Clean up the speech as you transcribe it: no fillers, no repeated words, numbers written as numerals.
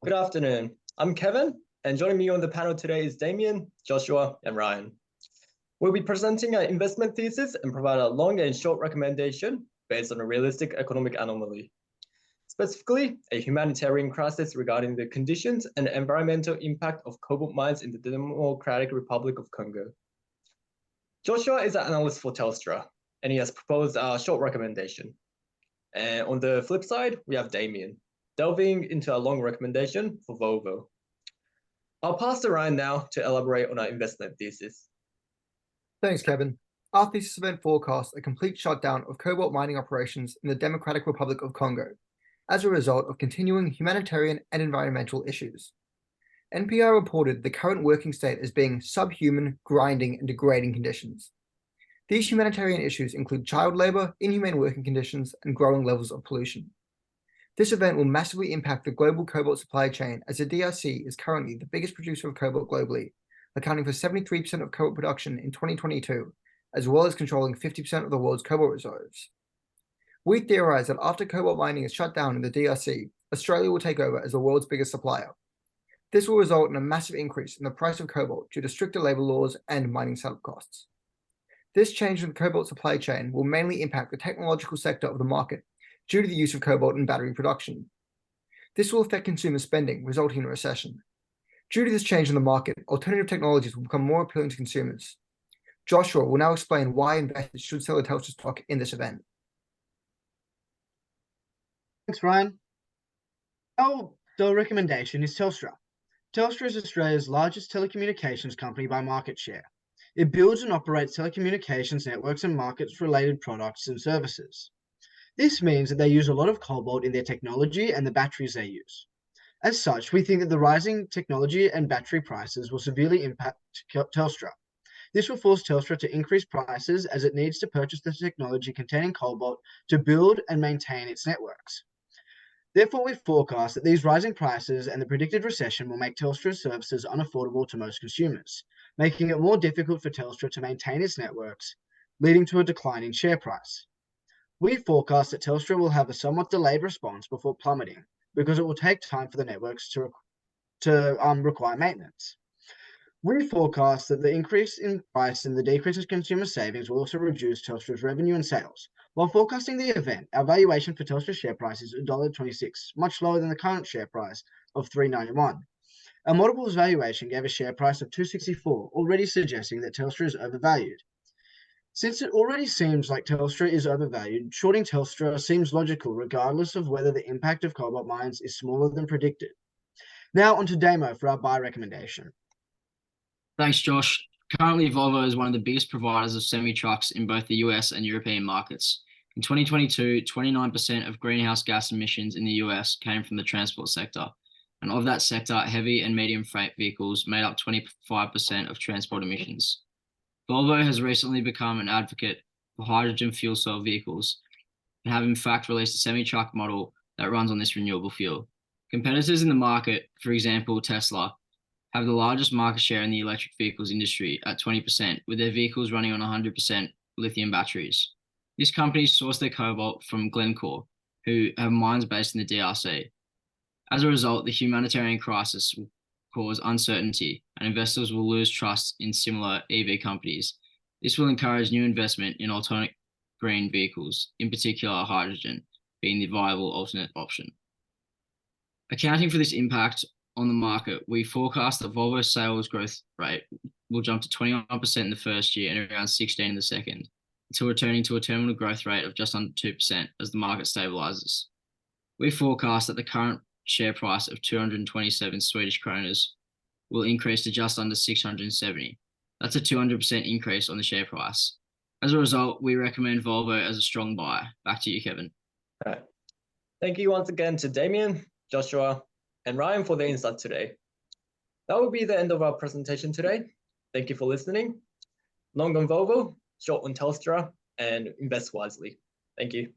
Good afternoon. I'm Kevin, and joining me on the panel today is Damian, Joshua, and Ryan. We'll be presenting an investment thesis and provide a long and short recommendation based on a realistic economic anomaly. Specifically, a humanitarian crisis regarding the conditions and environmental impact of cobalt mines in the Democratic Republic of Congo. Joshua is an analyst for Telstra, and he has proposed a short recommendation. And on the flip side, we have Damian, delving into a long recommendation for Volvo. I'll pass to Ryan now to elaborate on our investment thesis. Thanks, Kevin. Our thesis event forecasts a complete shutdown of cobalt mining operations in the Democratic Republic of Congo as a result of continuing humanitarian and environmental issues. NPR reported the current working state as being subhuman, grinding, and degrading conditions. These humanitarian issues include child labor, inhumane working conditions, and growing levels of pollution. This event will massively impact the global cobalt supply chain, as the DRC is currently the biggest producer of cobalt globally, accounting for 73% of cobalt production in 2022, as well as controlling 50% of the world's cobalt reserves. We theorize that after cobalt mining is shut down in the DRC, Australia will take over as the world's biggest supplier. This will result in a massive increase in the price of cobalt due to stricter labor laws and mining setup costs. This change in the cobalt supply chain will mainly impact the technological sector of the market due to the use of cobalt in battery production. This will affect consumer spending, resulting in a recession. Due to this change in the market, alternative technologies will become more appealing to consumers. Joshua will now explain why investors should sell a Telstra stock in this event. Thanks, Ryan. Our recommendation is Telstra. Telstra is Australia's largest telecommunications company by market share. It builds and operates telecommunications networks and markets-related products and services. This means that they use a lot of cobalt in their technology and the batteries they use. As such, we think that the rising technology and battery prices will severely impact Telstra. This will force Telstra to increase prices as it needs to purchase the technology containing cobalt to build and maintain its networks. Therefore, we forecast that these rising prices and the predicted recession will make Telstra's services unaffordable to most consumers, making it more difficult for Telstra to maintain its networks, leading to a decline in share price. We forecast that Telstra will have a somewhat delayed response before plummeting, because it will take time for the networks to require maintenance. We forecast that the increase in price and the decrease in consumer savings will also reduce Telstra's revenue and sales. While forecasting the event, our valuation for Telstra's share price is $1.26, much lower than the current share price of $3.91. Our multiples valuation gave a share price of $2.64, already suggesting that Telstra is overvalued. Since it already seems like Telstra is overvalued, shorting Telstra seems logical regardless of whether the impact of cobalt mines is smaller than predicted. Now on to Damo for our buy recommendation. Thanks, Josh. Currently, Volvo is one of the biggest providers of semi-trucks in both the US and European markets. In 2022, 29% of greenhouse gas emissions in the US came from the transport sector. And of that sector, heavy and medium freight vehicles made up 25% of transport emissions. Volvo has recently become an advocate for hydrogen fuel cell vehicles and have in fact released a semi-truck model that runs on this renewable fuel. Competitors in the market, for example, Tesla, have the largest market share in the electric vehicles industry at 20%, with their vehicles running on 100% lithium batteries. These companies source their cobalt from Glencore, who have mines based in the DRC. As a result, the humanitarian crisis will cause uncertainty, and investors will lose trust in similar EV companies. This will encourage new investment in alternate green vehicles, in particular hydrogen, being the viable alternate option. Accounting for this impact on the market, we forecast that Volvo's sales growth rate will jump to 21% in the first year and around 16% in the second, until returning to a terminal growth rate of just under 2% as the market stabilizes. We forecast that the current share price of 227 Swedish kroners will increase to just under 670. That's a 200% increase on the share price. As a result, we recommend Volvo as a strong buy. Back to you, Kevin. All right. Thank you once again to Damian, Joshua, and Ryan for the insight today. That will be the end of our presentation today. Thank you for listening. Long on Volvo, short on Telstra, and invest wisely. Thank you.